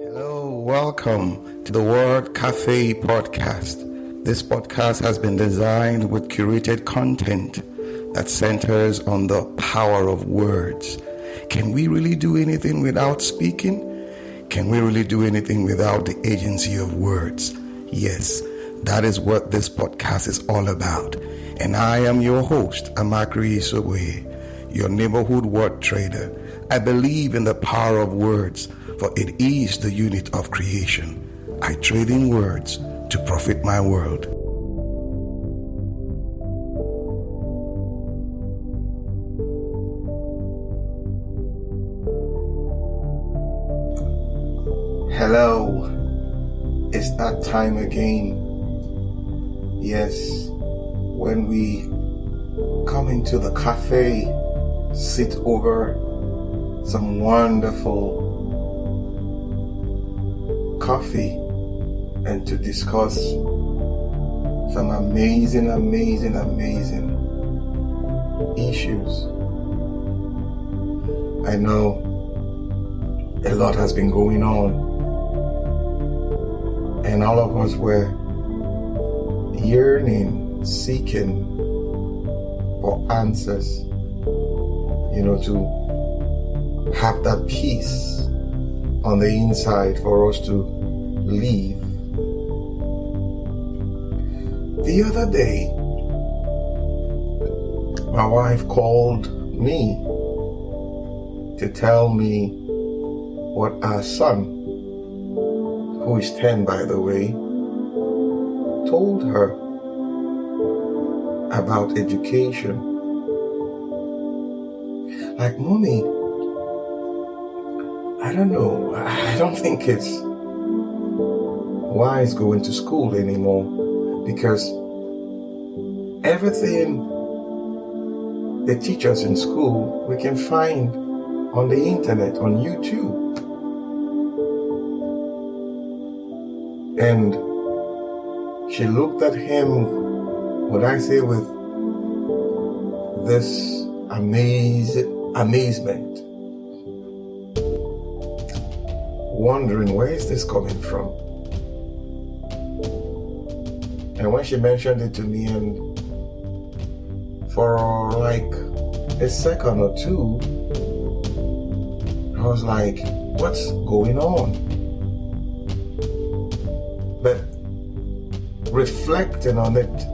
Hello, welcome to the Word Cafe podcast. This podcast has been designed with curated content that centers on the power of words. Can we really do anything without speaking? Can we really do anything without the agency of words? Yes, that is what this podcast is all about. And I am your host, Amakri Isoboye, your neighborhood word trader. I believe in the power of words, for it is the unit of creation. I trade in words to profit my world. Hello, it's that time again. Yes, when we come into the cafe, sit over some wonderful coffee and to discuss some amazing issues. I know a lot has been going on, and all of us were yearning, seeking for answers, to have that peace on the inside for us to live. The other day, my wife called me to tell me what our son, who is 10 by the way, told her about education. Like, Mommy, I don't know. I don't think it's wise going to school anymore, because everything they teach us in school we can find on the internet, on YouTube. And she looked at him, with this amazement, wondering, where is this coming from? And when she mentioned it to me, and for like a second or two, I was like, what's going on? But reflecting on it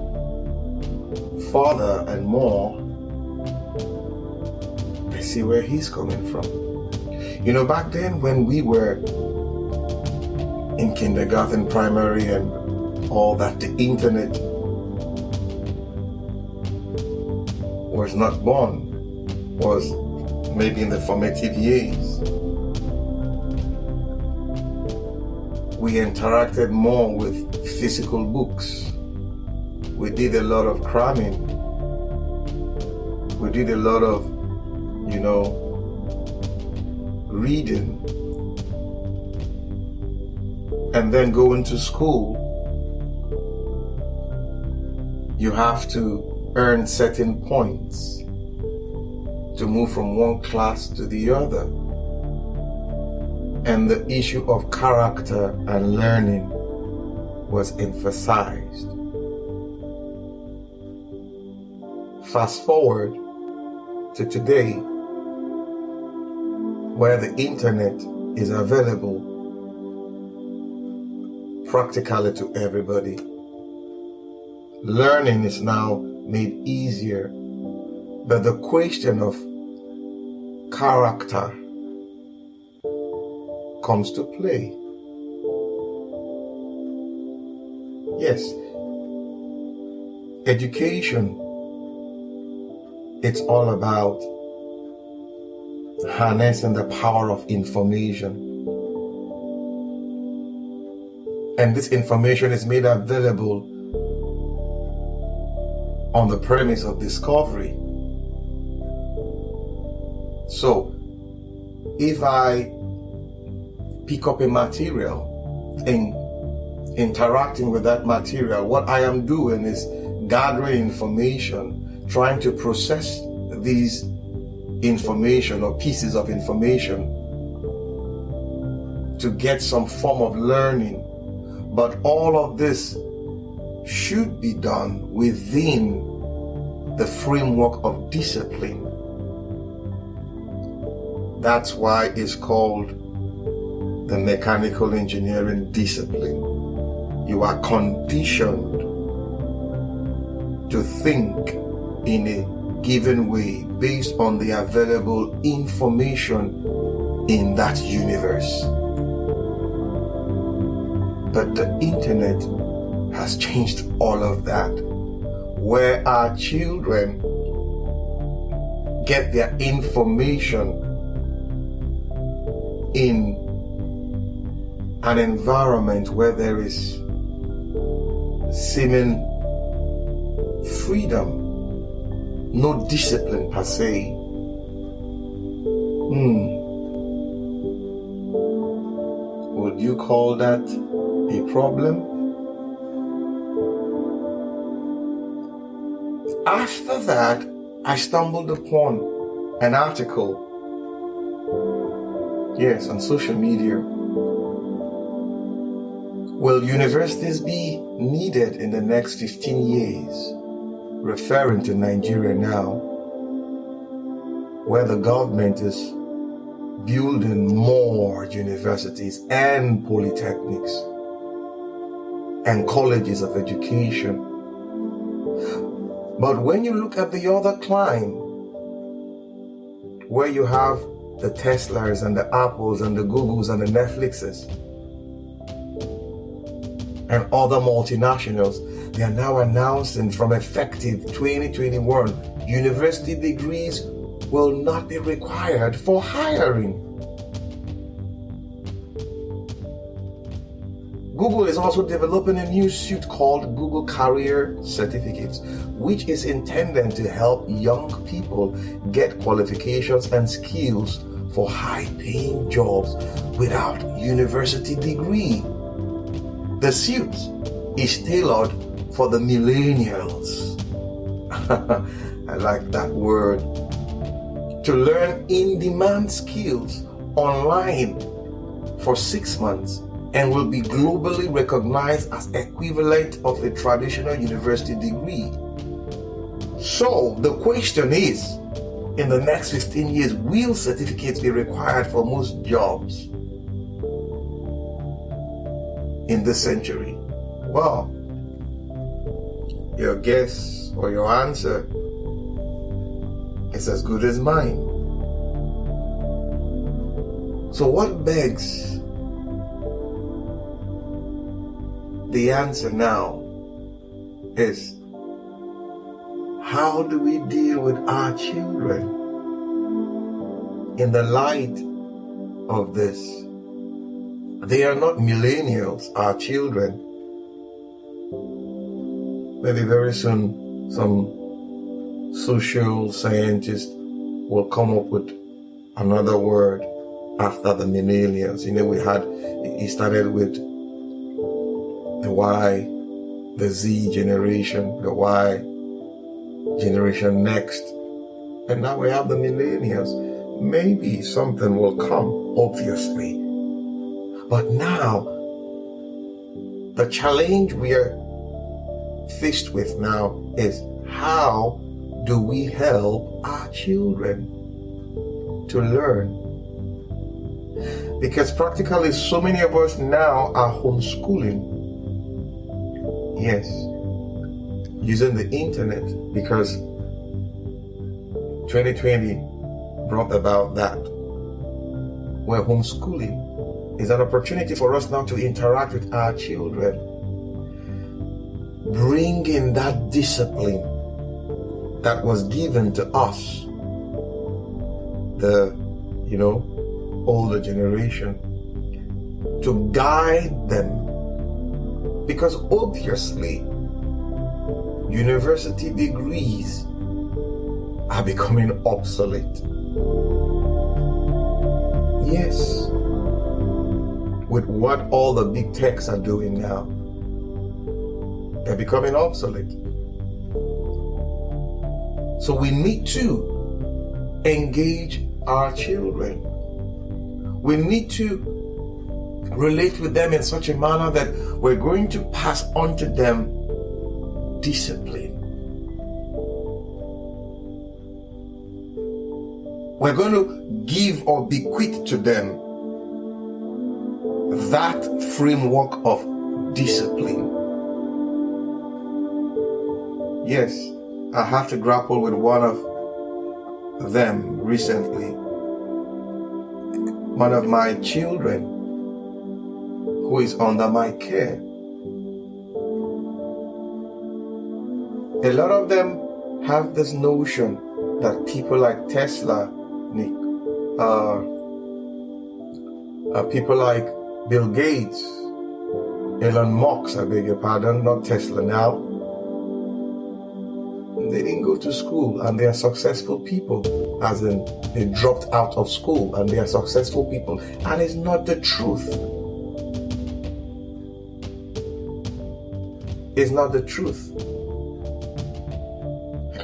further and more, I see where he's coming from. Back then when we were in kindergarten, primary, and all that, the internet was not born, was maybe in the formative years. We interacted more with physical books. We did a lot of cramming. We did a lot of, reading. And then going to school, you have to earn certain points to move from one class to the other. And the issue of character and learning was emphasized. Fast forward to today, where the internet is available practically to everybody. Learning is now made easier, but the question of character comes to play. Yes, education, it's all about harnessing the power of information. And this information is made available on the premise of discovery. So, if I pick up a material and interacting with that material, what I am doing is gathering information, trying to process these information or pieces of information to get some form of learning. But all of this should be done within the framework of discipline. That's why it's called the mechanical engineering discipline. You are conditioned to think in a given way based on the available information in that universe. But the internet has changed all of that, where our children get their information in an environment where there is seeming freedom, no discipline per se. Would you call that a problem? After that, I stumbled upon an article, yes, on social media. Will universities be needed in the next 15 years? Referring to Nigeria now, where the government is building more universities and polytechnics and colleges of education. But when you look at the other climb, where you have the Teslas and the Apples and the Googles and the Netflixes and other multinationals, they are now announcing from effective 2021, university degrees will not be required for hiring. Google is also developing a new suite called Google Career Certificates, which is intended to help young people get qualifications and skills for high-paying jobs without university degree. The suite is tailored for the millennials. I like that word. To learn in-demand skills online for 6 months and will be globally recognized as equivalent of a traditional university degree. So the question is, in the next 15 years, will certificates be required for most jobs in this century? Well, your guess or your answer is as good as mine. So what begs the answer now is, how do we deal with our children in the light of this? They are not millennials, our children. Maybe very soon some social scientist will come up with another word after the millennials. It started with the Y, the Z generation, the Y generation next, and now we have the millennials. Maybe something will come, obviously. But now, the challenge we are faced with now is, how do we help our children to learn? Because practically so many of us now are homeschooling. Yes, using the internet, because 2020 brought about that, where homeschooling is an opportunity for us now to interact with our children, bringing that discipline that was given to us, the older generation, to guide them. Because obviously, university degrees are becoming obsolete. Yes, with what all the big techs are doing now, they're becoming obsolete. So we need to engage our children. We need to relate with them in such a manner that we're going to pass on to them discipline. We're going to give or bequeath to them that framework of discipline. Yes, I had to grapple with one of them recently. One of my children who is under my care. A lot of them have this notion that people like Tesla, people like Bill Gates, Elon Musk, I beg your pardon, not Tesla now, they didn't go to school and they are successful people, as in they dropped out of school and they are successful people. And it's not the truth. It's not the truth.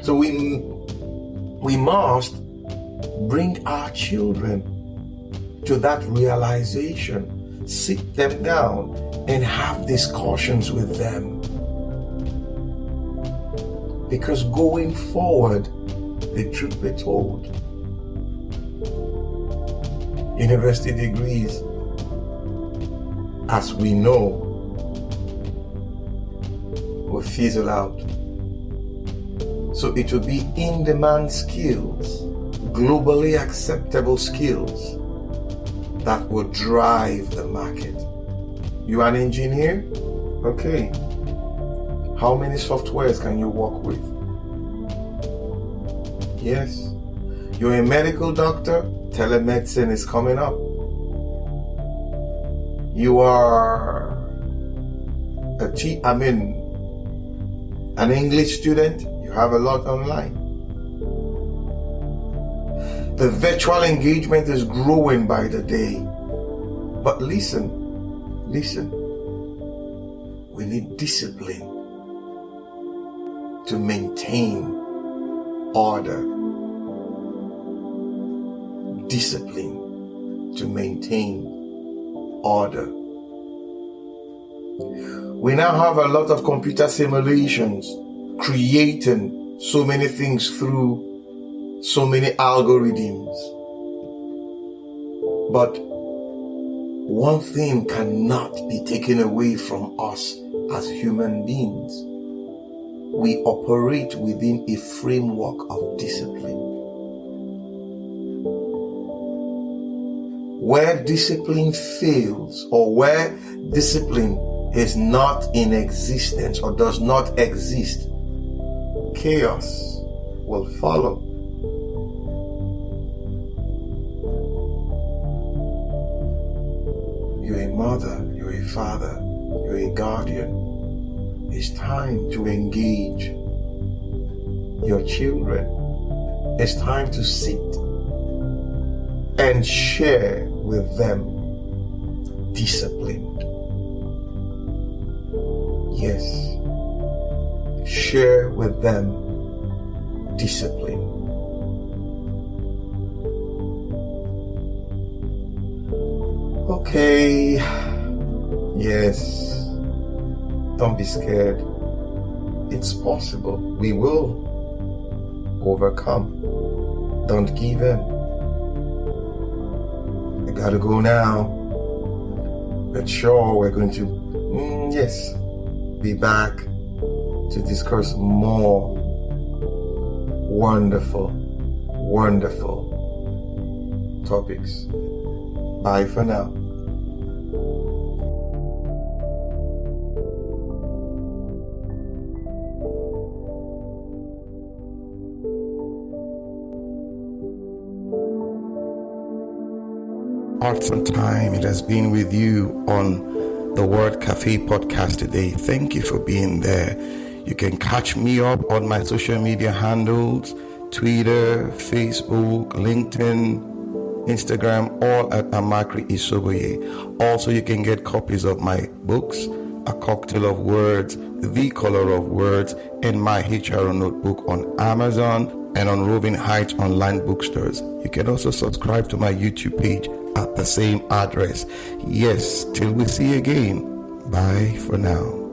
So we must bring our children to that realization, sit them down and have discussions with them. Because going forward, the truth be told, university degrees, as we know, will fizzle out. So it will be in-demand skills, globally acceptable skills that will drive the market. You are an engineer? Okay. How many softwares can you work with? Yes. You're a medical doctor? Telemedicine is coming up. You are an English student? You have a lot online. The virtual engagement is growing by the day. But listen. We need discipline to maintain order. Discipline to maintain order. We now have a lot of computer simulations creating so many things through so many algorithms. But one thing cannot be taken away from us as human beings. We operate within a framework of discipline. Where discipline fails, or where discipline is not in existence or does not exist, chaos will follow. You're a mother, you're a father, you're a guardian. It's time to engage your children. It's time to sit and share with them disciplined. Yes, share with them discipline. Okay, yes. Don't be scared. It's possible. We will overcome. Don't give in. I gotta go now. But sure, we're going to, be back to discuss more wonderful topics. Bye for now. Awesome time it has been with you on the Word Cafe podcast today. Thank you for being there. You can catch me up on my social media handles, Twitter, Facebook, LinkedIn, Instagram, all at Amakri Isoboye. Also, you can get copies of my books, A Cocktail of Words, The Color of Words, and my HR notebook on Amazon and on Roving Heights online bookstores. You can also subscribe to my YouTube page at the same address. Yes, till we see you again. Bye for now.